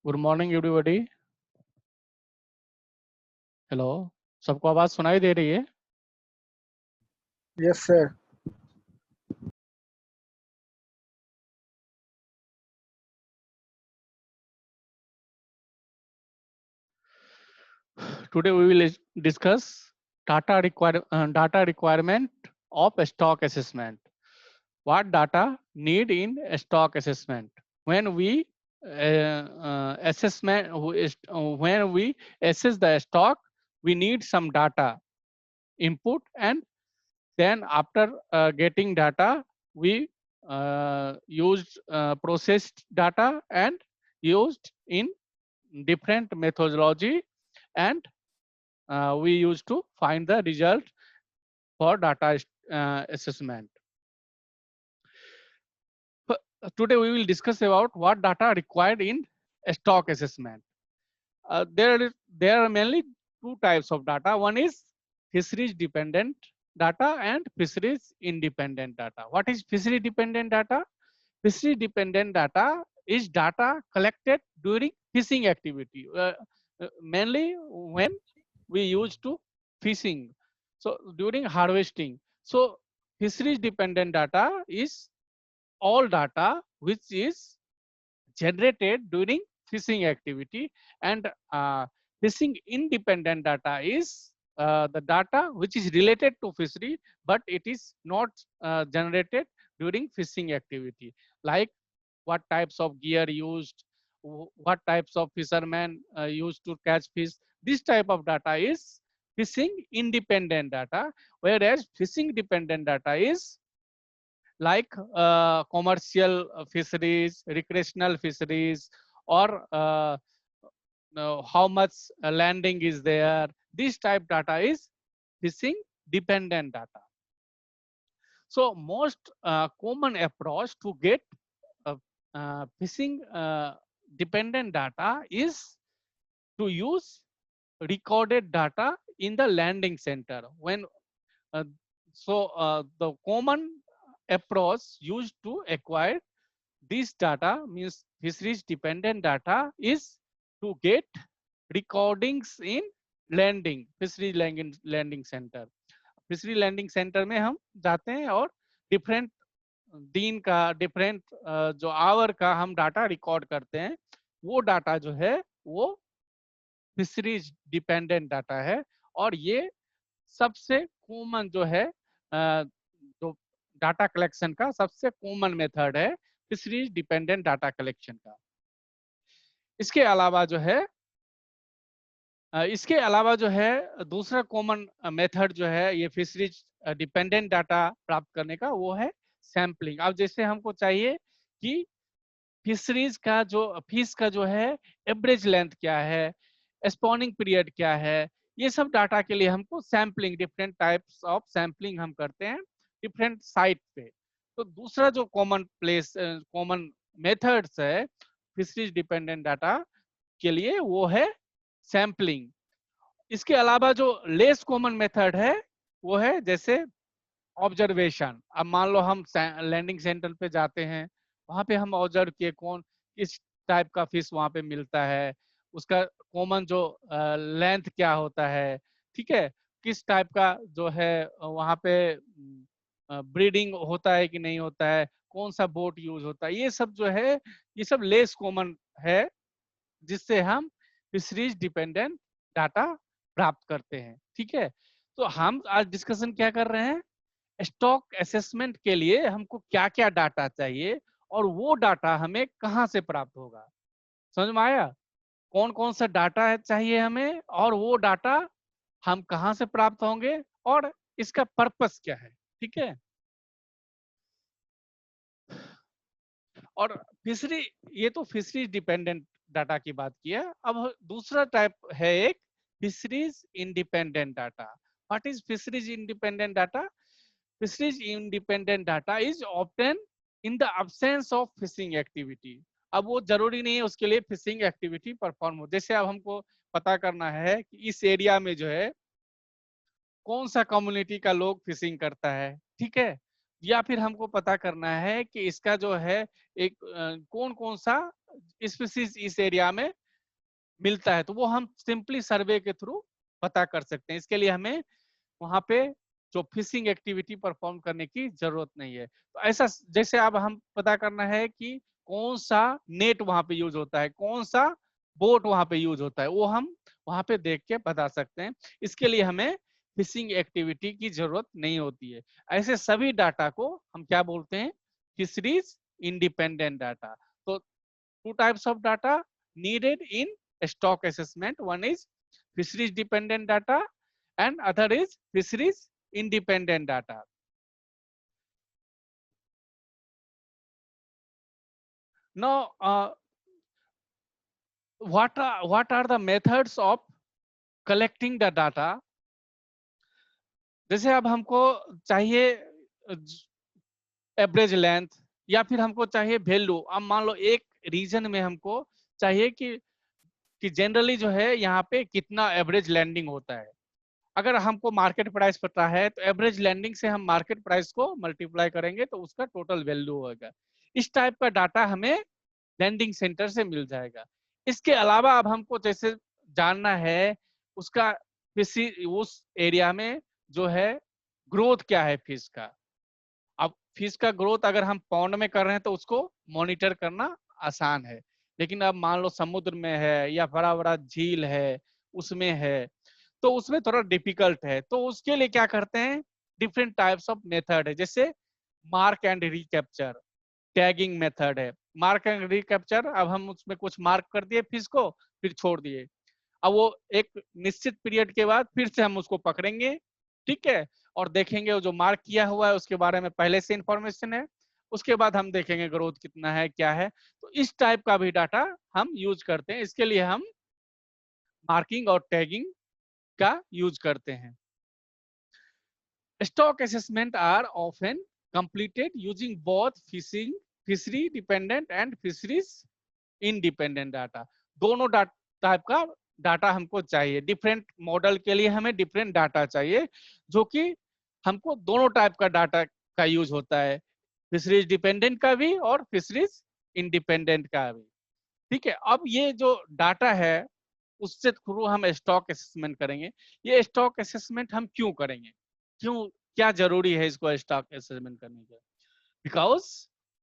Good morning everybody. Hello, सबको आवाज सुनाई दे रही है? Yes, sir. Today we will discuss data requirement of stock assessment. What data need in stock assessment? When we when we assess the stock, we need some data input, and then after getting data, we used processed data and used in different methodology, and we used to find the result for data assessment. Today we will discuss about what data required in stock assessment. There are mainly two types of data. One is fisheries dependent data and fisheries independent data. What is fishery dependent data? Fishery dependent data is data collected during fishing activity, mainly when we use to fishing. So during harvesting. So fisheries dependent data is all data which is generated during fishing activity, and fishing independent data is the data which is related to fishery but it is not generated during fishing activity, like what types of gear used, what types of fishermen used to catch fish. This type of data is fishing independent data, whereas fishing dependent data is like commercial fisheries, recreational fisheries, or how much landing is there. This type data is fishing dependent data. So most common approach to get fishing dependent data is to use recorded data in the landing center. When uh, the common approach used to acquire this data, means fisheries dependent data, is to get recordings in landing fishery landing center. Fishery landing center में हम जाते हैं और different दिन का, different जो our का हम डाटा रिकॉर्ड करते हैं। वो डाटा जो है वो फिशरीज डिपेंडेंट डाटा है, और ये सबसे कॉमन जो है जो डाटा कलेक्शन का सबसे कॉमन मेथड है फिशरीज डिपेंडेंट डाटा कलेक्शन का। इसके अलावा जो है दूसरा कॉमन मेथड जो है ये फिशरीज डिपेंडेंट डाटा प्राप्त करने का, वो है सैम्पलिंग। अब जैसे हमको चाहिए कि फिशरीज का जो फिश का जो है एवरेज लेंथ क्या है, स्पॉनिंग पीरियड क्या है, ये सब डाटा के लिए हमको sampling, different types of sampling हम करते हैं डिफरेंट साइट पे। तो दूसरा जो कॉमन मेथड्स है फिशरीज डिपेंडेंट डाटा के लिए, वो है सैम्पलिंग। इसके अलावा जो लेस कॉमन मेथड है वो है जैसे ऑब्जर्वेशन। अब मान लो हम लैंडिंग सेंटर पे जाते हैं, वहां पे हम ऑब्जर्व किए कौन किस टाइप का फिश वहां पे मिलता है, उसका कॉमन जो लेंथ क्या होता है, ठीक है, किस टाइप का जो है वहां पे ब्रीडिंग होता है कि नहीं होता है, कौन सा बोट यूज होता है, ये सब जो है ये सब लेस कॉमन है जिससे हम फिशरीज डिपेंडेंट डाटा प्राप्त करते हैं। ठीक है, तो हम आज डिस्कशन क्या कर रहे हैं, स्टॉक असेसमेंट के लिए हमको क्या क्या डाटा चाहिए और वो डाटा हमें कहां से प्राप्त होगा। समझ में आया? कौन कौन सा डाटा चाहिए हमें और वो डाटा हम कहां से प्राप्त होंगे और इसका पर्पस क्या है। ठीक है, और फिशरी, ये तो फिशरीज डिपेंडेंट डाटा की बात किया। अब दूसरा टाइप है एक fisheries independent data. What is fisheries independent data? Fisheries independent data is obtain in the absence of fishing activity. अब वो जरूरी नहीं है उसके लिए फिशिंग एक्टिविटी परफॉर्म हो। जैसे अब हमको पता करना है कि इस एरिया में जो है कौन सा कम्युनिटी का लोग फिशिंग करता है, ठीक है, या फिर हमको पता करना है कि इसका जो है एक कौन कौन सा स्पीसीज इस एरिया में मिलता है, तो वो हम सिंपली सर्वे के थ्रू पता कर सकते हैं। इसके लिए हमें वहां पे जो फिशिंग एक्टिविटी परफॉर्म करने की जरूरत नहीं है। तो ऐसा जैसे अब हम पता करना है कि कौन सा नेट वहां पे यूज होता है, कौन सा बोट वहां पे यूज होता है, वो हम वहां पे देख के बता सकते हैं। इसके लिए हमें फिशिंग एक्टिविटी की जरूरत नहीं होती है। ऐसे सभी डाटा को हम क्या बोलते हैं, फिशरीज इंडिपेंडेंट डाटा। तो two types of data needed in stock assessment, one is fisheries dependent data and other is fisheries independent data. Now what are the methods of collecting the data? जैसे अब हमको चाहिए average length या फिर हमको चाहिए value. अब मान लो एक रीजन में हमको चाहिए कि जनरली जो है यहाँ पे कितना एवरेज लैंडिंग होता है। अगर हमको मार्केट प्राइस पता है तो एवरेज लैंडिंग से हम मार्केट प्राइस को मल्टीप्लाई करेंगे तो उसका टोटल वैल्यू होगा। इस टाइप का डाटा हमें लैंडिंग सेंटर से मिल जाएगा। इसके अलावा अब हमको जैसे जानना है उसका उस एरिया में जो है ग्रोथ क्या है फिश का। अब फिश का ग्रोथ अगर हम पॉन्ड में कर रहे हैं तो उसको मॉनिटर करना आसान है, लेकिन अब मान लो समुद्र में है या बड़ा बड़ा झील है उसमें है तो उसमें थोड़ा डिफिकल्ट है। तो उसके लिए क्या करते हैं, डिफरेंट टाइप्स ऑफ मेथड है। जैसे mark and recapture, tagging method है। मार्क एंड रिकैप्चर, अब हम उसमें कुछ मार्क कर दिए फिश को फिर छोड़ दिए, अब वो एक निश्चित पीरियड के बाद फिर से हम उसको पकड़ेंगे, ठीक है, और देखेंगे वो जो मार्क किया हुआ है उसके बारे में पहले से इंफॉर्मेशन है, उसके बाद हम देखेंगे ग्रोथ कितना है क्या है। तो इस टाइप का भी डाटा हम यूज करते हैं। इसके लिए हम मार्किंग और टैगिंग का यूज करते हैं। Stock assessment are often completed using both fishery dependent and fisheries independent data. दोनों टाइप का डाटा हमको चाहिए। डिफरेंट मॉडल के लिए हमें डिफरेंट डाटा चाहिए, जो कि हमको दोनों टाइप का डाटा का यूज होता है, फिशरीज डिपेंडेंट का भी और फिशरीज इंडिपेंडेंट का भी। ठीक है, अब ये जो डाटा है उससे थ्रू हम स्टॉक असेसमेंट करेंगे। ये स्टॉक असेसमेंट हम क्यों करेंगे, क्यों, क्या जरूरी है इसको स्टॉक असेसमेंट करने का? Because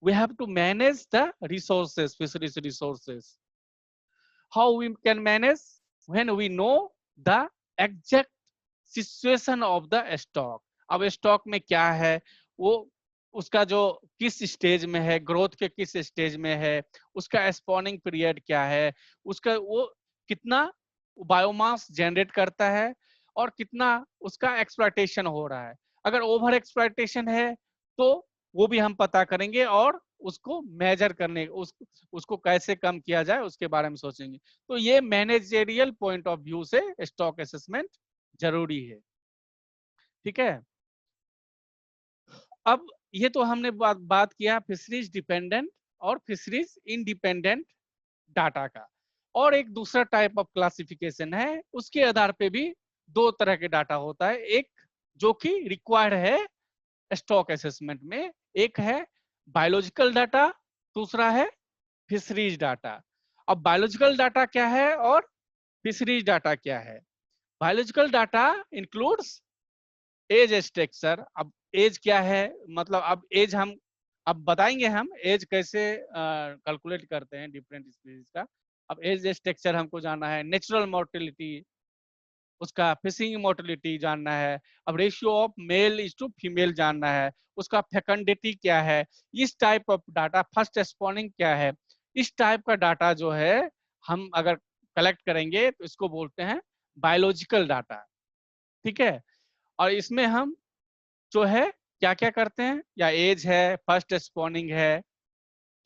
we have to manage the resources, fisheries resources. How we can manage? When we know the exact situation of the stock। अब स्टॉक में क्या है, वो उसका जो किस स्टेज में है, ग्रोथ के किस स्टेज में है, उसका स्पॉनिंग पीरियड क्या है, उसका वो कितना बायोमास जनरेट करता है और कितना उसका एक्सप्लॉयटेशन हो रहा है। अगर ओवर एक्सप्लॉयटेशन है तो वो भी हम पता करेंगे और उसको मेजर करने उसको कैसे कम किया जाए उसके बारे में सोचेंगे। तो ये मैनेजरियल पॉइंट ऑफ व्यू से स्टॉक असेसमेंट जरूरी है। ठीक है, अब ये तो हमने बात किया फिशरीज डिपेंडेंट और फिशरीज इंडिपेंडेंट डाटा का। और एक दूसरा टाइप ऑफ क्लासिफिकेशन है, उसके आधार पे भी दो तरह के डाटा होता है। एक जो कि रिक्वायर्ड है स्टॉक असेसमेंट में, एक है बायोलॉजिकल डाटा, दूसरा है फिशरीज डाटा। अब बायोलॉजिकल डाटा क्या है और फिशरीज डाटा क्या है? Biological data includes age structure. अब एज क्या है, मतलब अब एज हम अब बताएंगे हम एज कैसे कैलकुलेट करते हैं डिफरेंट स्पीशीज का। अब एज स्ट्रक्चर हमको जानना है, नेचुरल मोर्टेलिटी, उसका फिशिंग मोर्टेलिटी जानना है, अब ratio of male is to female जानना है, उसका फेकंडिटी क्या है, इस type of data, first spawning क्या है, इस टाइप का डाटा जो है हम अगर कलेक्ट करेंगे तो इसको बोलते हैं बायोलॉजिकल डाटा। ठीक है, और इसमें हम जो है क्या क्या करते हैं, या एज है, फर्स्ट स्पॉनिंग है,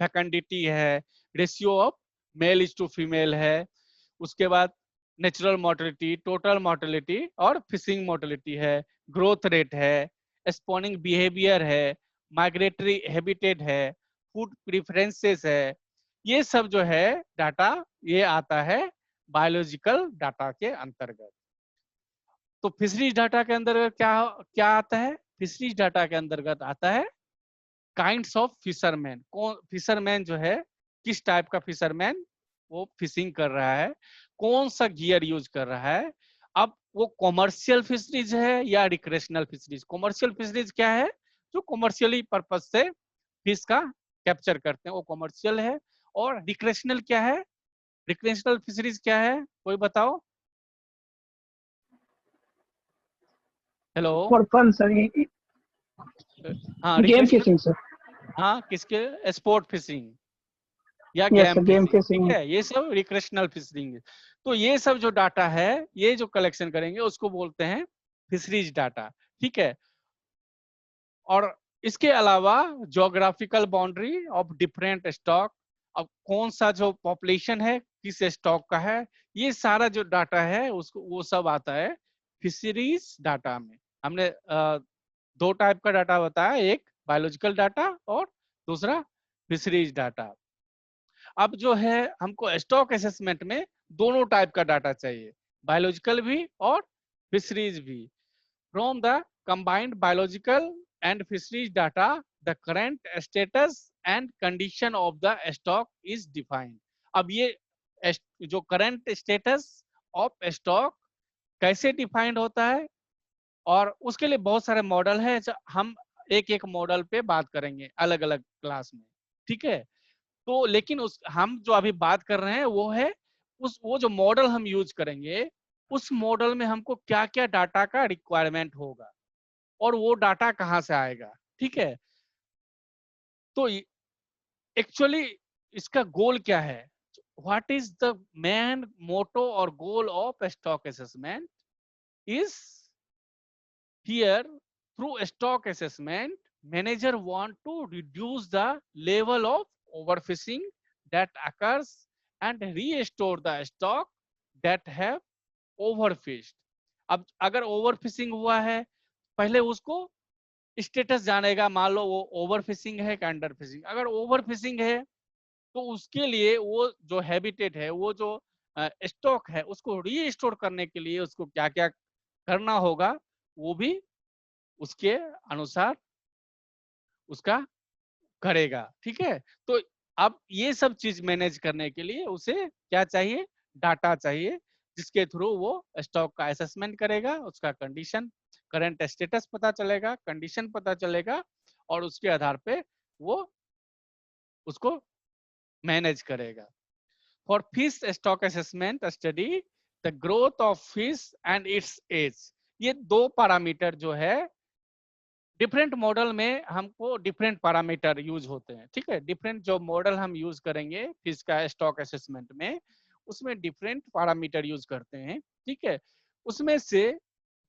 फेकंडिटी है, ratio of male is to female है, उसके बाद नेचुरल मोर्टेलिटी, टोटल मोर्टेलिटी और फिशिंग मोर्टेलिटी है, ग्रोथ रेट है, स्पॉनिंग बिहेवियर है, माइग्रेटरी हैबिटेट है, फूड प्रेफरेंसेस है। ये सब जो है डाटा ये आता है बायोलॉजिकल डाटा के अंतर्गत। तो फिशरीज डाटा के अंतर्गत क्या क्या आता है? फिशरीज डाटा के अंतर्गत आता है काइंड्स ऑफ फिशरमैन। कौन फिशरमैन जो है किस टाइप का फिशरमैन वो फिशिंग कर रहा है, कौन सा गियर यूज कर रहा है। अब वो कॉमर्शियल फिशरीज है या रिक्रेशनल फिशरीज। कॉमर्शियल फिशरीज क्या है, जो कॉमर्शियली पर्पज से फिश का कैप्चर करते हैं, वो कॉमर्शियल है। और रिक्रेशनल क्या है, रिक्रेशनल फिशरीज क्या है, कोई बताओ। हेलो। फॉर फन सर, हाँ गेम रिक्रेशनल, फिशिंग सर। हाँ किसके, स्पोर्ट फिशिंग या yes game sir, game fishing, ठीक फिशिंग। है, ये सब रिक्रेशनल फिशिंग। तो ये सब जो डाटा है, ये जो कलेक्शन करेंगे उसको बोलते हैं फिशरीज डाटा, ठीक है। और इसके अलावा geographical boundary of different stock, अब कौन सा जो पॉपुलेशन है किस स्टॉक का है, ये सारा जो डाटा है उसको वो सब आता है फिशरीज डाटा में। हमने दो टाइप का डाटा बताया, एक बायोलॉजिकल डाटा और दूसरा फिशरीज डाटा। अब जो है हमको स्टॉक असेसमेंट में दोनों टाइप का डाटा चाहिए, बायोलॉजिकल भी और फिशरीज भी। From the combined biological and fisheries data the current status and condition of the stock is defined. अब ये जो करंट स्टेटस ऑफ स्टॉक कैसे डिफाइंड होता है, और उसके लिए बहुत सारे मॉडल है, हम एक एक मॉडल पे बात करेंगे अलग अलग क्लास में, ठीक है। तो लेकिन उस हम जो अभी बात कर रहे हैं वो है उस वो जो मॉडल हम यूज करेंगे, उस मॉडल में हमको क्या क्या डाटा का रिक्वायरमेंट होगा और वो डाटा कहाँ से आएगा, ठीक है। तो एक्चुअली इसका गोल क्या है, what is the main motto और goal of stock assessment is here, through stock assessment, manager want to reduce the level of overfishing that occurs and restore the stock that have overfished. अब अगर overfishing हुआ है, पहले उसको status जानेगा, मान लो वो ओवरफिशिंग है कि अंडर फिशिंग। अगर ओवरफिशिंग है तो उसके लिए वो जो हैबिटेट है, वो जो स्टॉक है, उसको रीस्टोर करने के लिए उसको क्या क्या करना होगा, वो भी उसके अनुसार उसका करेगा, ठीक है। तो अब ये सब चीज मैनेज करने के लिए उसे क्या चाहिए, डाटा चाहिए, जिसके थ्रू वो स्टॉक का असेसमेंट करेगा, उसका कंडीशन करंट स्टेटस पता चलेगा, कंडीशन पता चलेगा, और उसके आधार पे वो उसको मैनेज करेगा। For fish stock assessment study the growth of fish and its age, ये दो पैरामीटर जो है डिफरेंट मॉडल में हमको डिफरेंट पैरामीटर यूज होते हैं, ठीक है। डिफरेंट जो मॉडल हम यूज करेंगे फिश का स्टॉक असेसमेंट में, उसमें डिफरेंट पैरामीटर यूज करते हैं, ठीक है। उसमें से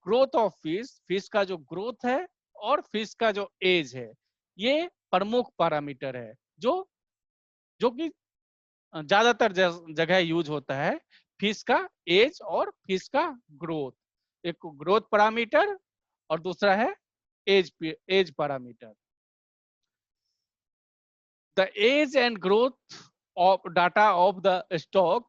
ग्रोथ ऑफ फिश, फिश का जो ग्रोथ है, और फिश का जो एज है, ये प्रमुख पैरामीटर है जो जो कि ज्यादातर जगह यूज होता है। फिश का एज और फिश का ग्रोथ, एक ग्रोथ पैरामीटर और दूसरा है age parameter. The age and growth of data of the stock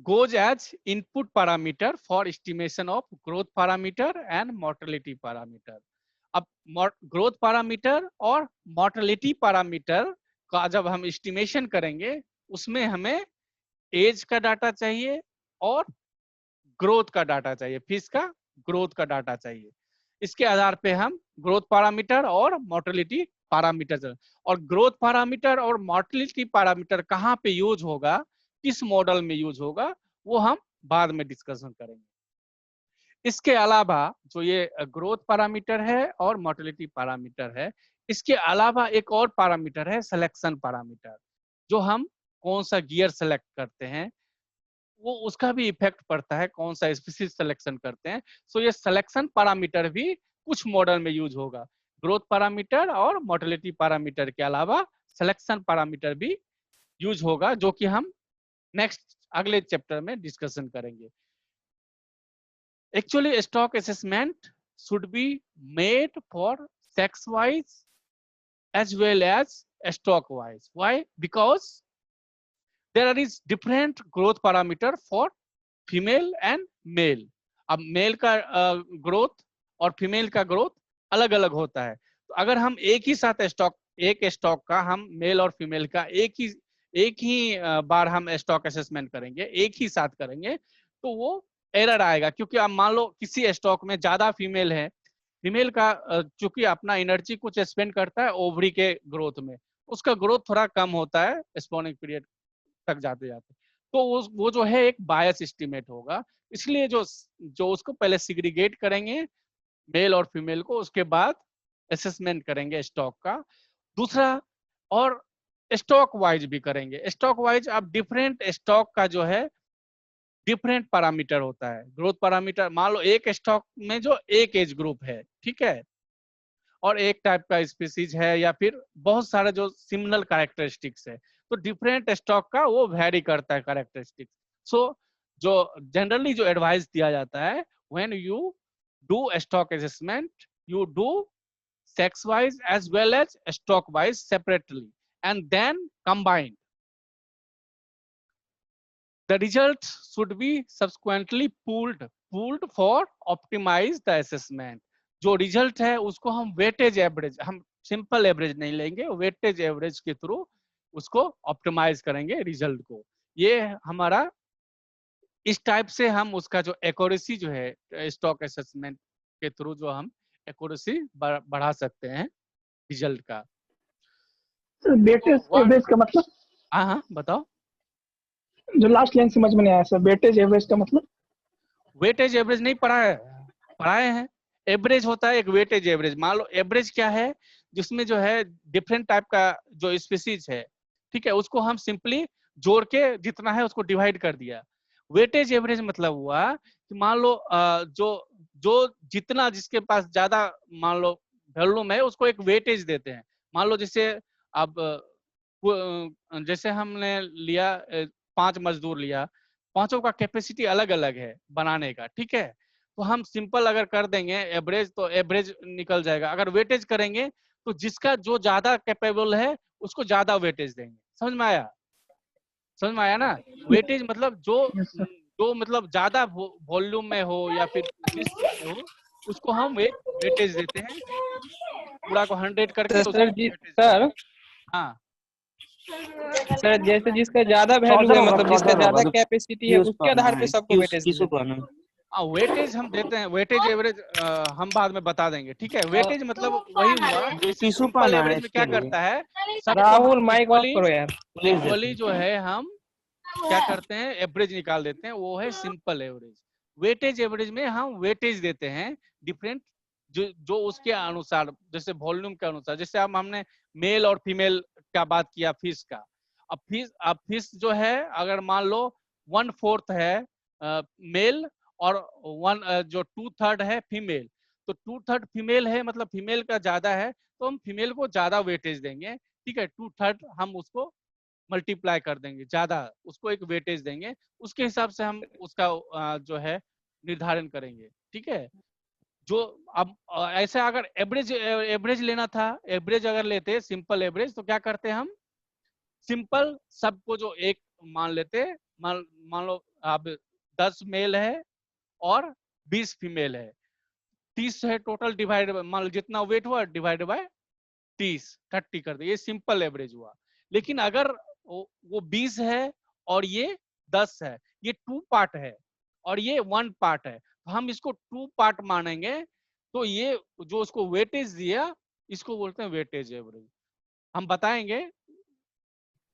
goes as input parameter for estimation of growth parameter and mortality parameter. अब ग्रोथ पैरामीटर और mortality parameter का जब हम एस्टिमेशन करेंगे, उसमें हमें एज का डाटा चाहिए और ग्रोथ का डाटा चाहिए, फिश का ग्रोथ का डाटा चाहिए। इसके आधार पे हम ग्रोथ पैरामीटर और मोर्टेलिटी पैरामीटर, और ग्रोथ पैरामीटर और मोर्टेलिटी पैरामीटर कहाँ पे यूज होगा, किस मॉडल में यूज होगा, वो हम बाद में डिस्कशन करेंगे। इसके अलावा जो ये ग्रोथ पैरामीटर है और मोर्टेलिटी पैरामीटर है, इसके अलावा एक और पैरामीटर है सिलेक्शन पैरामीटर, जो हम कौन सा गियर सेलेक्ट करते हैं वो उसका भी इफेक्ट पड़ता है, कौन सा स्पीशीज सिलेक्शन करते हैं। सो ये सिलेक्शन पैरामीटर भी कुछ मॉडल में यूज होगा। ग्रोथ पैरामीटर और मोर्टेलिटी पैरामीटर के अलावा सिलेक्शन पैरामीटर भी यूज होगा, जो कि हम नेक्स्ट अगले चैप्टर में डिस्कशन करेंगे। Actually stock assessment should be made for sex wise as well as stock wise. Why? Because there is different growth parameter for female and male. अब male का ग्रोथ और फीमेल का growth अलग अलग होता है। तो अगर हम एक ही साथ स्टॉक एक स्टॉक का हम मेल और फीमेल का एक ही बार हम स्टॉक असेसमेंट करेंगे, एक ही साथ करेंगे, तो वो एरर आएगा। क्योंकि आप मान लो किसी स्टॉक में ज्यादा फीमेल है, फीमेल का चूंकि अपना एनर्जी कुछ स्पेंड करता है ओवरी के ग्रोथ में, उसका ग्रोथ थोड़ा कम होता है स्पॉनिंग पीरियड तक जाते जाते, तो वो जो है एक बायस एस्टिमेट होगा। इसलिए जो जो उसको पहले सिग्रीगेट करेंगे मेल और फीमेल को, उसके बाद असेसमेंट करेंगे स्टॉक का। दूसरा, और स्टॉक वाइज भी करेंगे। स्टॉक वाइज आप डिफरेंट स्टॉक का जो है डिफरेंट पैरामीटर होता है। ग्रोथ पैरामीटर, मान लो एक स्टॉक में जो एक एज ग्रुप है, ठीक है, और एक टाइप का स्पीसीज है, या फिर बहुत सारे जो सिमिलर कैरेक्टरिस्टिक्स है, तो डिफरेंट स्टॉक का वो वेरी करता है कैरेक्टरिस्टिक्स। सो जो जनरली जो एडवाइस दिया जाता है, when you do stock assessment, you do sex wise as well as stock wise separately and then combined. The results should be subsequently pooled for optimize the assessment. जो result है उसको हम weightage average, हम simple average नहीं लेंगे, weightage average के through उसको optimise करेंगे रिजल्ट को। ये हमारा इस टाइप से हम उसका जो एक्यूरेसी जो है स्टॉक असेसमेंट के थ्रू जो हम एक्यूरेसी बढ़ा सकते हैं रिजल्ट का। वेटेज एवरेज का मतलब? हाँ हाँ बताओ। जो लास्ट लाइन समझ में नहीं आया सर, वेटेज एवरेज का मतलब? वेटेज एवरेज नहीं पढ़ाए हैं। एवरेज होता है एक वेटेज एवरेज। मान लो एवरेज क्या है, जिसमें जो है डिफरेंट टाइप का जो स्पीसीज है, ठीक है, उसको हम सिंपली जोड़ के जितना है उसको डिवाइड कर दिया। वेटेज एवरेज मतलब हुआ कि मान लो जो जो जितना जिसके पास ज्यादा मान लो वॉल्यूम है उसको एक वेटेज देते हैं। मान लो जैसे अब जैसे हमने लिया 5 मजदूर लिया, पांचों का कैपेसिटी अलग अलग है बनाने का, ठीक है, तो हम सिंपल अगर कर देंगे एवरेज तो एवरेज निकल जाएगा। अगर वेटेज करेंगे तो जिसका जो ज्यादा कैपेबल है उसको ज्यादा वेटेज देंगे। समझ में आया? समझ में आया ना? वेटेज मतलब जो यस सर। जो मतलब ज्यादा वॉल्यूम में हो या फिर लिस्ट में हो, उसको हम एक वेटेज देते हैं। पूरा को 100 करके तो उसको सर जी वेटेज देते सर हैं। हाँ सर जैसे जिसका ज्यादा वैल्यू है, मतलब जिसका ज्यादा कैपेसिटी है, उसके आधार पे सबको वेटेज देते हैं। वेटेज हम देते हैं। वेटेज एवरेज हम बाद में बता देंगे, ठीक है। वेटेज मतलब वही हुआ, जैसे सिंपल एवरेज में क्या करता है, सबको हम राहुल माइक ऑफ करो यार। इक्वली जो है हम क्या करते हैं, एवरेज निकाल देते हैं, वो है सिंपल एवरेज। वेटेज एवरेज में हम वेटेज देते हैं डिफरेंट जो उसके अनुसार, जैसे वॉल्यूम के अनुसार। जैसे अब हमने मेल और फीमेल का बात किया फिश का। अब फिश जो है अगर मान लो 1/4 है मेल और 2/3 है फीमेल, तो 2/3 फीमेल है, मतलब फीमेल का ज्यादा है, तो हम फीमेल को ज्यादा वेटेज देंगे, ठीक है। 2/3 हम उसको मल्टीप्लाई कर देंगे, ज्यादा उसको एक वेटेज देंगे। उसके हिसाब से हम उसका जो है निर्धारण करेंगे, ठीक है। जो अब ऐसा अगर एवरेज लेना था, एवरेज अगर लेते सिंपल एवरेज, तो क्या करते हम सिंपल सबको जो एक मान लेते, मान लो अब 10 मेल है और 20 फीमेल है, 30 है टोटल, डिवाइड मान लो जितना वेट हुआ डिवाइड बाय 30 कर दे, ये सिंपल एवरेज हुआ। लेकिन अगर वो 20 है और ये 10 है, ये 2 पार्ट है और ये 1 पार्ट है, तो हम इसको 2 पार्ट मानेंगे। तो ये जो उसको वेटेज दिया, इसको बोलते हैं वेटेज एवरेज। हम बताएंगे।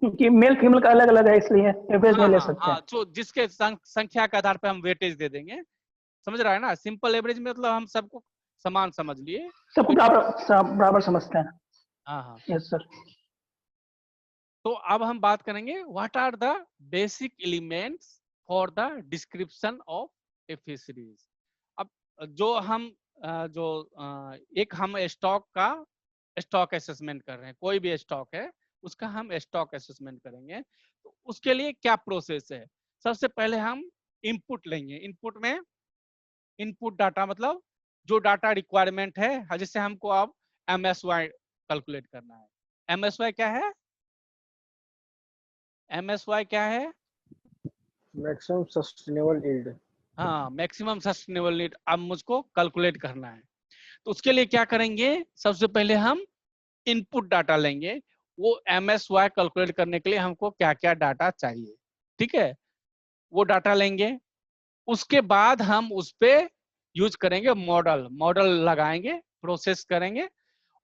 क्योंकि मेल फीमेल का अलग अलग है, इसलिए एवरेज हाँ नहीं ले हाँ सकते हाँ, हैं। जो जिसके संख्या के आधार पर हम वेटेज दे देंगे। समझ रहा है ना? सिंपल एवरेज में मतलब हम सबको समान समझ लिए। सबको बराबर समझते हैं। हाँ हाँ। Yes sir. तो अब हम बात करेंगे what are the basic elements for the description of a fisheries. अब जो हम एक हम स्टॉक असेसमेंट कर रहे हैं, कोई भी स्टॉक है उसका हम स्टॉक असेसमेंट करेंगे, तो उसके लिए क्या प्रोसेस है। सबसे पहले हम इनपुट लेंगे। इनपुट में इनपुट डाटा मतलब जो डाटा रिक्वायरमेंट है, जैसे हमको अब MSY कैलकुलेट करना है। MSY क्या है? MSY क्या है? Maximum sustainable yield. हाँ, मैक्सिमम सस्टेनेबल नीड अब मुझको कैलकुलेट करना है। तो उसके लिए क्या करेंगे, सबसे पहले हम इनपुट डाटा लेंगे, वो MSY कैलकुलेट करने के लिए हमको क्या क्या डाटा चाहिए, ठीक है, वो डाटा लेंगे। उसके बाद हम उस पे यूज करेंगे मॉडल लगाएंगे, प्रोसेस करेंगे,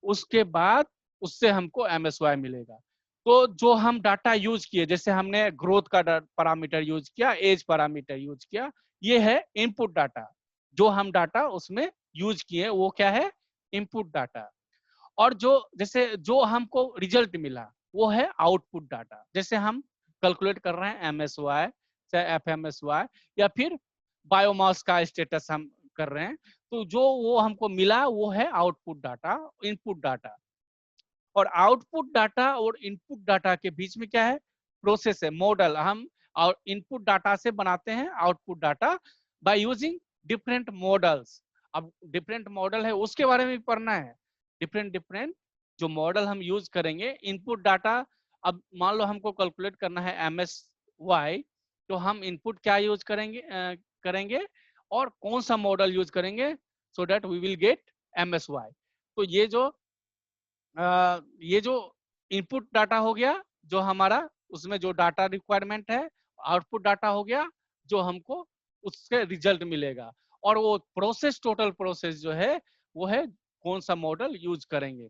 उसके बाद उससे हमको MSY मिलेगा। तो जो हम डाटा यूज किए, जैसे हमने ग्रोथ का पैरामीटर यूज किया, एज पैरामीटर यूज किया, ये है इनपुट डाटा। जो हम डाटा उसमें यूज किए वो क्या है, इनपुट डाटा। और जो जैसे जो हमको रिजल्ट मिला वो है आउटपुट डाटा। जैसे हम कैलकुलेट कर रहे हैं MSY चाहे FMSY या फिर बायोमास का स्टेटस हम कर रहे हैं, तो जो वो हमको मिला वो है आउटपुट डाटा, इनपुट डाटा। और आउटपुट डाटा और इनपुट डाटा के बीच में क्या है, प्रोसेस है, मॉडल। हम इनपुट डाटा से बनाते हैं output data by using different models. अब डिफरेंट मॉडल है उसके बारे में भी पढ़ना है, डिफरेंट डिफरेंट जो मॉडल हम यूज करेंगे इनपुट डाटा। अब मान लो हमको कैलकुलेट करना है MSY, तो हम इनपुट क्या यूज करेंगे और कौन सा मॉडल यूज करेंगे, so that we will get MSY। तो ये जो इनपुट डाटा हो गया जो हमारा, उसमें जो डाटा रिक्वायरमेंट है, आउटपुट डाटा हो गया जो हमको उससे रिजल्ट मिलेगा। और वो प्रोसेस, टोटल प्रोसेस जो है वो है कौन सा मॉडल यूज करेंगे।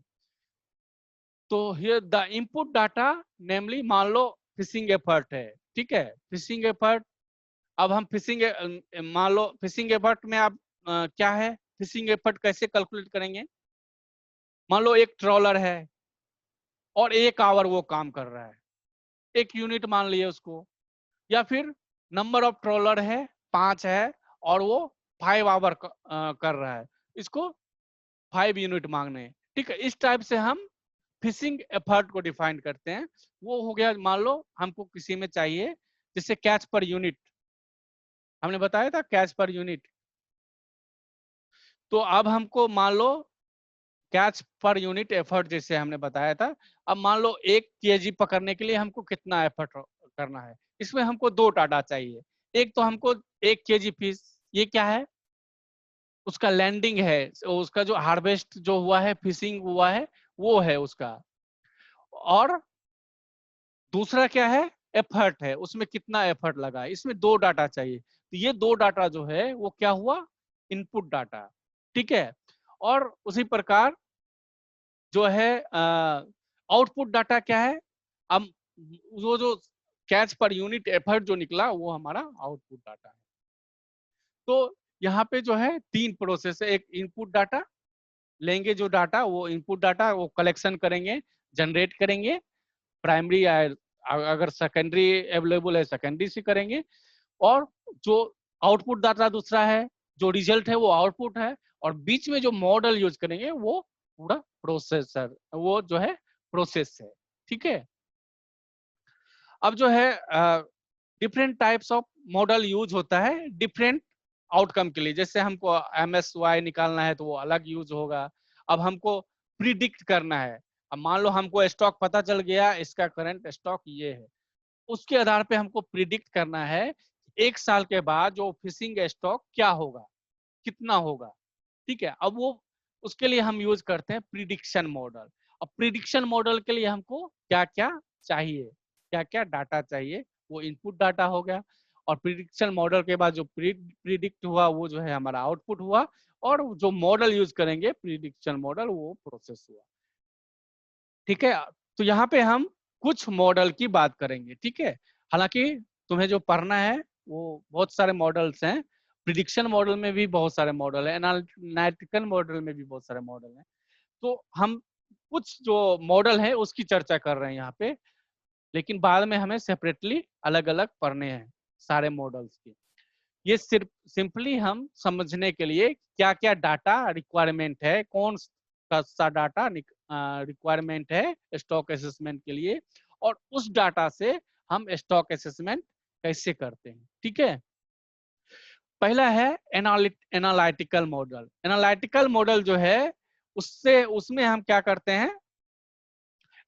तो हियर द इनपुट डाटा नेमली, मान लो फिशिंग एफर्ट है, ठीक है, फिशिंग एफर्ट। अब हम मान लो फिशिंग एफर्ट में आप क्या है, फिशिंग एफर्ट कैसे कैलकुलेट करेंगे। मान लो एक ट्रॉलर है और 1 आवर वो काम कर रहा है, 1 यूनिट मान लिए उसको, या फिर नंबर ऑफ ट्रॉलर है 5 है और वो 5 आवर कर रहा है, इसको 5 यूनिट मांगने हैं, ठीक है। इस टाइप से हम फिशिंग एफर्ट को डिफाइन करते हैं। वो हो गया, मान लो हमको किसी में चाहिए जैसे कैच पर यूनिट, हमने बताया था कैच पर यूनिट। तो अब हमको मान लो कैच पर यूनिट एफर्ट जैसे हमने बताया था, अब मान लो 1 kg पकड़ने के लिए हमको कितना एफर्ट करना है, इसमें हमको 2 डाटा चाहिए। एक तो हमको 1 kg फिश, ये क्या है, उसका लैंडिंग है, उसका जो हार्वेस्ट जो हुआ है, फिशिंग हुआ है, वो है उसका। और दूसरा क्या है, एफर्ट है, उसमें कितना एफर्ट लगा, इसमें 2 डाटा चाहिए। तो ये 2 डाटा जो है वो क्या हुआ, इनपुट डाटा, ठीक है। और उसी प्रकार जो है आउटपुट डाटा क्या है, हम वो जो कैच पर यूनिट एफर्ट जो निकला वो हमारा आउटपुट डाटा है। तो यहाँ पे जो है 3 प्रोसेस है, एक इनपुट डाटा लेंगे, जो डाटा वो इनपुट डाटा वो कलेक्शन करेंगे, जनरेट करेंगे, प्राइमरी या अगर सेकेंडरी अवेलेबल है सेकेंडरी से करेंगे। और जो आउटपुट डाटा दूसरा है, जो रिजल्ट है वो आउटपुट है, और बीच में जो मॉडल यूज करेंगे वो पूरा प्रोसेसर, वो जो है प्रोसेस है, ठीक है। अब जो है different types of model use होता है डिफरेंट आउटकम के लिए। जैसे हमको MSY निकालना है तो वो अलग यूज होगा। अब हमको प्रिडिक्ट करना है, अब मान लो हमको स्टॉक पता चल गया, इसका करंट स्टॉक ये है, उसके आधार पे हमको प्रिडिक्ट करना है 1 साल के बाद जो फिशिंग स्टॉक क्या होगा, कितना होगा, ठीक है। अब वो उसके लिए हम यूज करते हैं प्रिडिक्शन मॉडल। अब प्रिडिक्शन मॉडल के लिए हमको क्या क्या चाहिए, क्या क्या डाटा चाहिए, वो इनपुट डाटा हो गया। और प्रिडिक्शन मॉडल के बाद जो प्रिडिक्ट हुआ वो जो है हमारा आउटपुट हुआ, और जो मॉडल यूज करेंगे प्रिडिक्शन मॉडल वो प्रोसेस हुआ, ठीक है। तो यहाँ पे हम कुछ मॉडल की बात करेंगे, ठीक है। हालांकि तुम्हें जो पढ़ना है वो बहुत सारे मॉडल्स हैं, प्रिडिक्शन मॉडल में भी बहुत सारे मॉडल है, एनालिटिकल मॉडल में भी बहुत सारे मॉडल हैं। तो हम कुछ जो मॉडल है उसकी चर्चा कर रहे हैं यहाँ पे, लेकिन बाद में हमें सेपरेटली अलग अलग पढ़ने हैं सारे मॉडल्स की। ये सिर्फ सिंपली हम समझने के लिए क्या क्या डाटा रिक्वायरमेंट है, कौन सा डाटा रिक्वायरमेंट है स्टॉक असेसमेंट के लिए, और उस डाटा से हम स्टॉक असेसमेंट कैसे करते हैं, ठीक है। पहला है एनालिटिकल मॉडल। एनालिटिकल मॉडल जो है उसमें हम क्या करते हैं,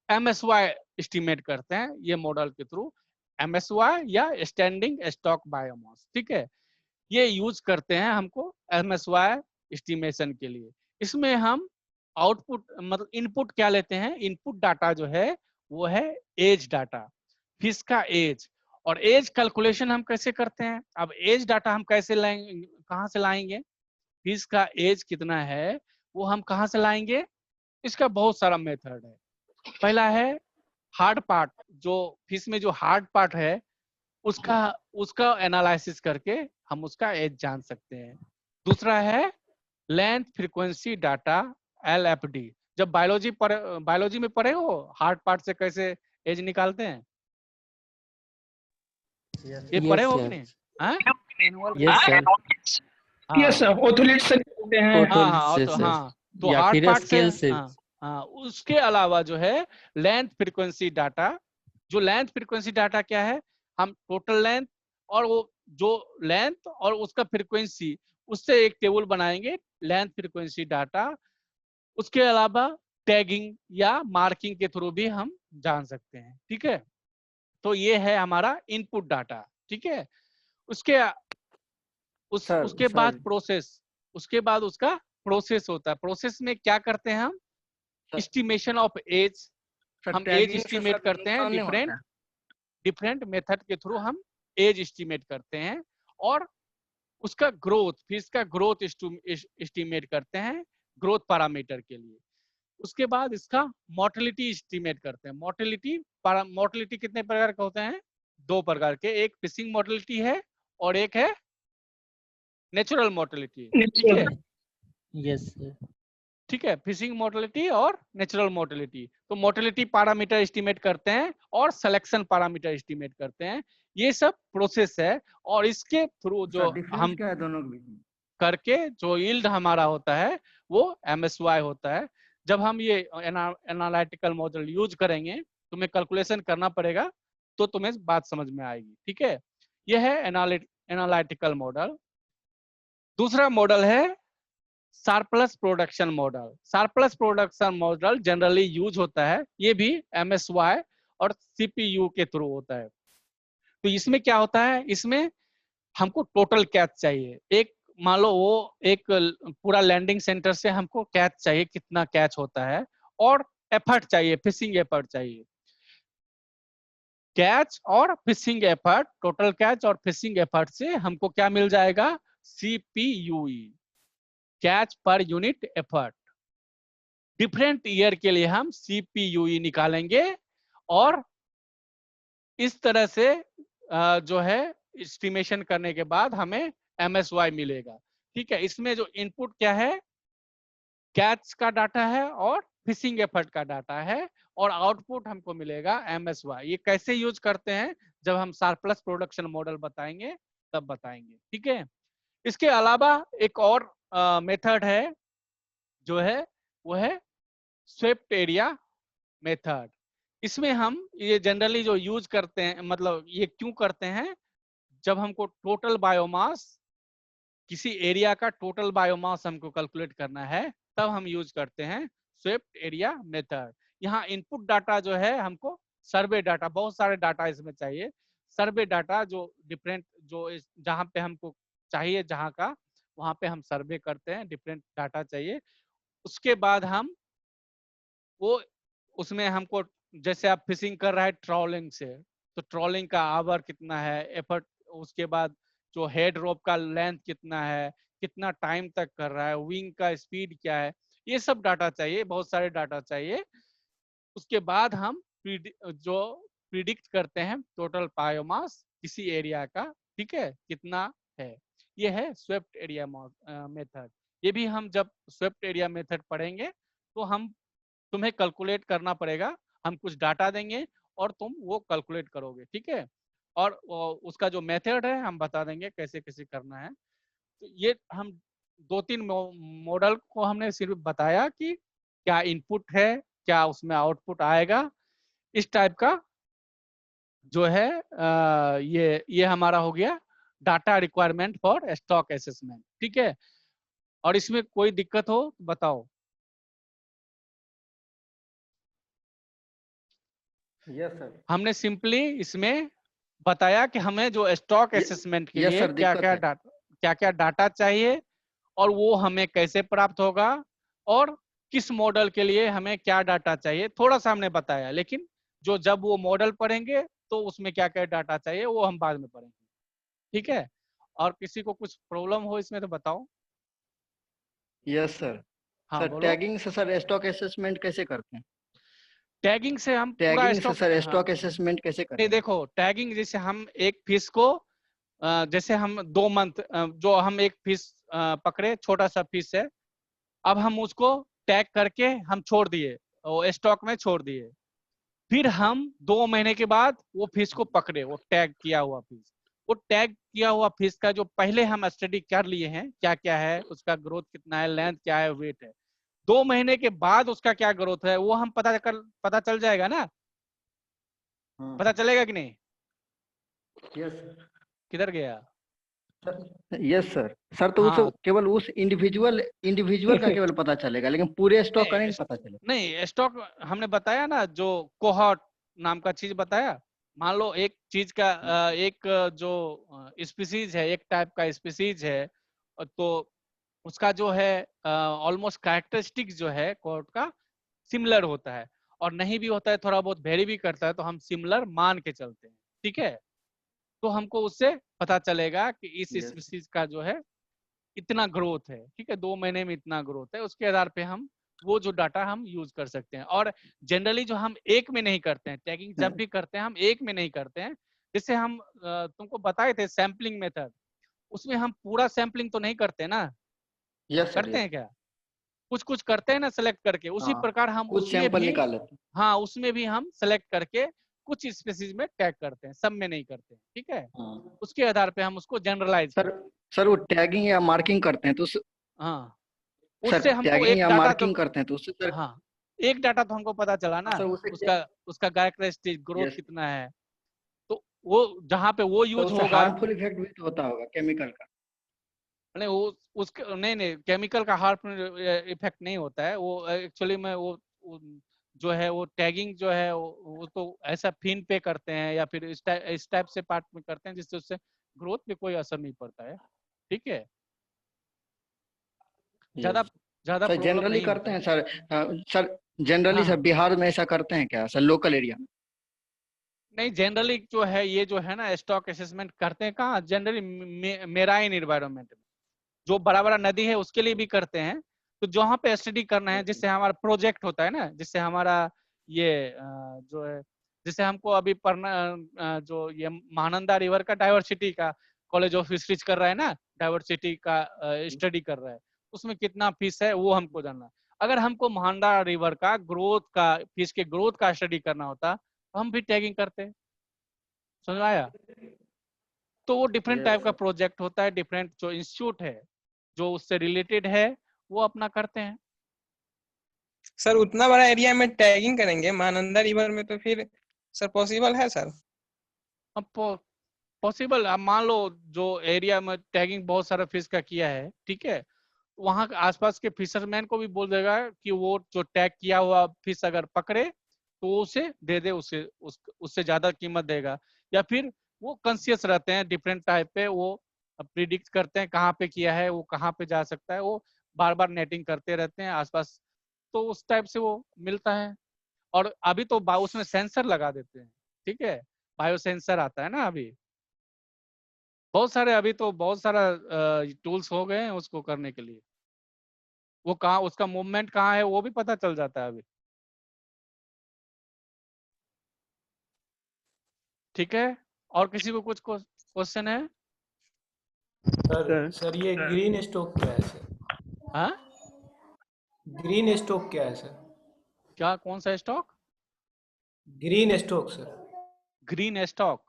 MSY एस्टिमेट करते हैं ये मॉडल के थ्रू, MSY या स्टैंडिंग स्टॉक बायोमास, ठीक है। ये यूज करते हैं हमको MSY एस्टिमेशन के लिए। इसमें हम आउटपुट मतलब इनपुट क्या लेते हैं, इनपुट डाटा जो है वो है एज डाटा, फिश का एज। और एज कैलकुलेशन हम कैसे करते हैं, अब एज डाटा हम कैसे लाएंगे, कहाँ से लाएंगे, फिश का एज कितना है वो हम कहाँ से लाएंगे, इसका बहुत सारा मेथड है। पहला है हार्ड पार्ट, जो फिश में जो हार्ड पार्ट है उसका उसका एनालिसिस करके हम उसका एज जान सकते हैं। दूसरा है लेंथ फ्रीक्वेंसी डाटा, LFD। जब बायोलॉजी में पढ़े हो हार्ड पार्ट से कैसे एज निकालते हैं, ये पढ़े हो कि नहीं? हाँ यस सर, ओथोलिट से निकलते हैं। तो हार्ड पार्ट से हाँ उसके अलावा जो है लेंथ फ्रीक्वेंसी डाटा, जो लेंथ फ्रीक्वेंसी डाटा क्या है, हम टोटल लेंथ और वो जो लेंथ और उसका फ्रीक्वेंसी उससे एक टेबल बनाएंगे, लेंथ फ्रीक्वेंसी डाटा। उसके अलावा टैगिंग या मार्किंग के थ्रू भी हम जान सकते हैं, ठीक है। तो ये है हमारा इनपुट डाटा, ठीक है। उसके बाद प्रोसेस, उसके बाद उसका प्रोसेस होता है। प्रोसेस में क्या करते हैं हम, एस्टिमेशन ऑफ एज, हम एज एस्टिमेट करते हैं, डिफरेंट मेथड के थ्रू हम एज एस्टिमेट करते हैं। और उसका ग्रोथ, फिश का ग्रोथ एस्टिमेट करते हैं ग्रोथ पैरामीटर के लिए। उसके बाद इसका मोर्टेलिटी एस्टिमेट करते हैं। मोर्टेलिटी कितने प्रकार के होते हैं, 2 प्रकार के, एक फिशिंग मोर्टेलिटी है और एक है नेचुरल मोर्टेलिटी, ठीक है। यस ठीक है, फिशिंग मोर्टेलिटी और नेचुरल मोर्टेलिटी। तो मोर्टेलिटी पैरामीटर एस्टिमेट करते हैं और सिलेक्शन पैरामीटर एस्टिमेट करते हैं। ये सब प्रोसेस है और इसके थ्रू जो हम क्या है दोनों के बीच में? करके जो यील्ड हमारा होता है वो MSY होता है। जब हम ये एनालिटिकल मॉडल यूज करेंगे, तुम्हें कैलकुलेशन करना पड़ेगा तो तुम्हें बात समझ में आएगी, ठीक है। यह है एनालिटिकल मॉडल। दूसरा मॉडल है surplus production model. Surplus production model generally use होता है, ये भी MSY और CPU के थ्रू होता है। तो इसमें क्या होता है, इसमें हमको टोटल कैच चाहिए। एक मान लो वो एक पूरा लैंडिंग सेंटर से हमको कैच चाहिए, कितना कैच होता है, और एफर्ट चाहिए, फिशिंग एफर्ट चाहिए। कैच और फिशिंग एफर्ट, टोटल कैच और फिशिंग एफर्ट से हमको क्या मिल जाएगा, CPUE, catch per unit effort. Different year के लिए हम CPUE निकालेंगे और इस तरह से जो है एस्टिमेशन करने के बाद हमें MSY मिलेगा, ठीक है। इसमें जो इनपुट क्या है, कैच का डाटा है और फिशिंग एफर्ट का डाटा है, और आउटपुट हमको मिलेगा MSY। ये कैसे यूज करते हैं जब हम सरप्लस प्रोडक्शन मॉडल बताएंगे तब बताएंगे, ठीक है। इसके अलावा एक और मेथड है जो है वो है स्वेप्ट एरिया मेथड। इसमें हम ये जनरली जो यूज करते हैं, मतलब ये क्यों करते हैं, जब हमको टोटल बायोमास, किसी एरिया का टोटल बायोमास हमको कैलकुलेट करना है तब हम यूज करते हैं स्वेप्ट एरिया मेथड। यहाँ इनपुट डाटा जो है हमको सर्वे डाटा, बहुत सारे डाटा इसमें चाहिए। सर्वे डाटा जो डिफरेंट, जो जहाँ पे हमको चाहिए, जहाँ का वहाँ पे हम सर्वे करते हैं, डिफरेंट डाटा चाहिए। उसके बाद हम वो उसमें हमको, जैसे आप फिशिंग कर रहे हैं ट्रॉलिंग से, तो ट्रॉलिंग का आवर कितना है, एफर्ट, उसके बाद जो हेड रोप का लेंथ कितना है, कितना टाइम तक कर रहा है, विंग का स्पीड क्या है, ये सब डाटा चाहिए, बहुत सारे डाटा चाहिए। उसके बाद हम जो प्रिडिक्ट करते हैं टोटल बायोमास किसी एरिया का, ठीक है, कितना है। ये है स्वेप्ट एरिया मेथड। ये भी हम जब स्वेप्ट एरिया मेथड पढ़ेंगे तो हम तुम्हें कैलकुलेट करना पड़ेगा, हम कुछ डाटा देंगे और तुम वो कैलकुलेट करोगे, ठीक है। और उसका जो मेथड है हम बता देंगे कैसे कैसे करना है। तो ये हम 2-3 मॉडल को हमने सिर्फ बताया कि क्या इनपुट है, क्या उसमें आउटपुट आएगा, इस टाइप का जो है ये हमारा हो गया data requirement for stock assessment, ठीक है। और इसमें कोई दिक्कत हो तो बताओ। Yes sir. हमने सिंपली इसमें बताया कि हमें जो स्टॉक असेसमेंट के लिए क्या क्या डाटा चाहिए और वो हमें कैसे प्राप्त होगा और किस मॉडल के लिए हमें क्या डाटा चाहिए, थोड़ा सा हमने बताया, लेकिन जो जब वो मॉडल पढ़ेंगे तो उसमें क्या क्या डाटा चाहिए वो हम बाद में पढ़ेंगे। ठीक है, और किसी को कुछ प्रॉब्लम हो इसमें तो बताओ। Yes sir. हाँ सर बोलो। टैगिंग से सर स्टॉक असेसमेंट कैसे करते हैं? टैगिंग से हम पूरा टैगिंग से स्टॉक, सर हाँ, स्टॉक असेसमेंट कैसे नहीं करेंगे? देखो, टैगिंग जैसे हम एक फिश को जैसे हम 2 मंथ जो हम एक फिश पकड़े, छोटा सा फिश है, अब हम उसको टैग करके हम छोड़ दिए, वो स्टॉक में छोड़ दिए, फिर हम 2 महीने के बाद वो फिश को पकड़े, वो टैग किया हुआ फिश, वो टैग किया हुआ फिश का जो पहले हम स्टडी कर लिए हैं क्या क्या है, उसका ग्रोथ कितना है, लेंथ क्या है, वेट है, 2 महीने के बाद उसका क्या ग्रोथ है वो हम पता चल जाएगा ना, पता चलेगा कि नहीं? Yes sir. किधर गया? Yes sir. सर तो उस हाँ केवल उस इंडिविजुअल का केवल पता चलेगा, लेकिन पूरे स्टॉक का नहीं नहीं पता चलेगा। नहीं, स्टॉक हमने बताया ना, जो कोहॉर्ट नाम का चीज बताया। मान लो एक चीज का एक जो स्पीसीज है, एक टाइप का स्पीसीज है, तो उसका जो है ऑलमोस्ट कैरेक्टरिस्टिक जो है कोहॉर्ट का सिमिलर होता है, और नहीं भी होता है, थोड़ा बहुत वेरी भी करता है, तो हम सिमिलर मान के चलते हैं। ठीक है, तो हमको उससे पता चलेगा कि इस यस। स्पीसीज का जो है इतना ग्रोथ है, ठीक है, 2 महीने में इतना ग्रोथ है, उसके आधार पे हम वो जो डाटा हम यूज कर सकते हैं। और जनरली जो हम एक में नहीं करते हैं, टैगिंग जब भी करते हैं हम एक में नहीं करते हैं। जैसे हम तुमको बताए थे सैम्पलिंग मेथड, उसमें हम पूरा सैम्पलिंग तो नहीं करते ना, यस सर। करते यस। हैं क्या? कुछ कुछ करते हैं ना सेलेक्ट करके, उसी हाँ, प्रकार हम कुछ उसमें सैंपल भी, निकाल लेते हैं। हाँ उसमें भी हम सेलेक्ट करके कुछ स्पेसीज में टैग करते हैं, सब में नहीं करते हैं। ठीक है, हाँ। उसके आधार पे हम उसको जनरलाइज सर, करते हैं। सर वो टैगिंग या मार्किंग करते हैं तो हाँ, सर उससे हमको टैगिंग एक या डाटा तो, मार्किंग करते हैं तो उससे सर। हाँ एक डाटा तो हमको पता चला हाँ ना, सर, उससे क्या? उसका उसका कैरेक्टरिस्टिक ग्रोथ यस। कितना है, तो वो जहाँ पे वो तो यूज उससे होगा। हार्मफुल इफेक्ट भी तो होता होगा केमिकल का। नहीं वो उसके नहीं नहीं, केमिकल का हार्मफुल इफेक्ट नहीं होता है, वो एक्चुअली में वो जो है वो टैगिंग जो है वो तो ऐसा फिन पे करते हैं या फिर इस टाइप से पार्ट में करते हैं जिससे उससे ग्रोथ पे कोई असर नहीं पड़ता है। ठीक है, ज्यादा यस। ज्यादा सर प्रॉब्लम जनरली नहीं करते होता है। हैं सर। सर जनरली सर हाँ बिहार में ऐसा करते हैं क्या सर, लोकल एरिया में? नहीं, जनरली जो है ये जो है ना स्टॉक असेसमेंट करते हैं कहाँ, जनरली मेराइन एनवायरनमेंट में, जो बड़ा बड़ा नदी है उसके लिए भी करते हैं। तो जहाँ पे स्टडी करना है, जिससे हमारा प्रोजेक्ट होता है ना, जिससे हमारा ये जो है, जिससे हमको अभी पढ़ना जो ये महानंदा रिवर का डाइवर्सिटी का कॉलेज ऑफ फिशरीज कर रहा है ना, डाइवर्सिटी का स्टडी कर रहा है, उसमें कितना फिश है वो हमको जानना है। अगर हमको महानंदा रिवर का ग्रोथ का, फिश के ग्रोथ का स्टडी करना होता तो हम भी टैगिंग करते। समझ में आया? तो वो डिफरेंट यस टाइप का सर। प्रोजेक्ट होता है, डिफरेंट जो इंस्टीट्यूट है जो उससे रिलेटेड है वो अपना करते हैं। सर उतना बड़ा एरिया में टैगिंग करेंगे महानंदा रिवर में, तो फिर सर पॉसिबल है सर? अब पॉसिबल, अब मान लो जो एरिया में टैगिंग बहुत सारा फिश का किया है, ठीक है, वहां के आसपास के फिशरमैन को भी बोल देगा कि वो जो टैग किया हुआ फिश अगर पकड़े तो वो उसे दे दे, उससे ज्यादा कीमत देगा। या फिर वो कॉन्शियस रहते हैं, डिफरेंट टाइप पे वो प्रिडिक्ट करते हैं कहाँ पे किया है, वो कहाँ पे जा सकता है, वो बार बार नेटिंग करते रहते हैं आसपास, तो उस टाइप से वो मिलता है। और अभी तो उसमें सेंसर लगा देते हैं। ठीक है, बायो सेंसर आता है ना अभी, बहुत सारे, अभी तो बहुत सारा टूल्स हो गए हैं उसको करने के लिए, वो कहाँ उसका मूवमेंट कहाँ है वो भी पता चल जाता है अभी। ठीक है, और किसी को कुछ क्वेश्चन है? सर सर ये ग्रीन स्टोक क्या है सर? हाँ, ग्रीन स्टोक क्या है सर? क्या, कौन सा stock? Green stock sir. Green stock?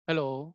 Hello.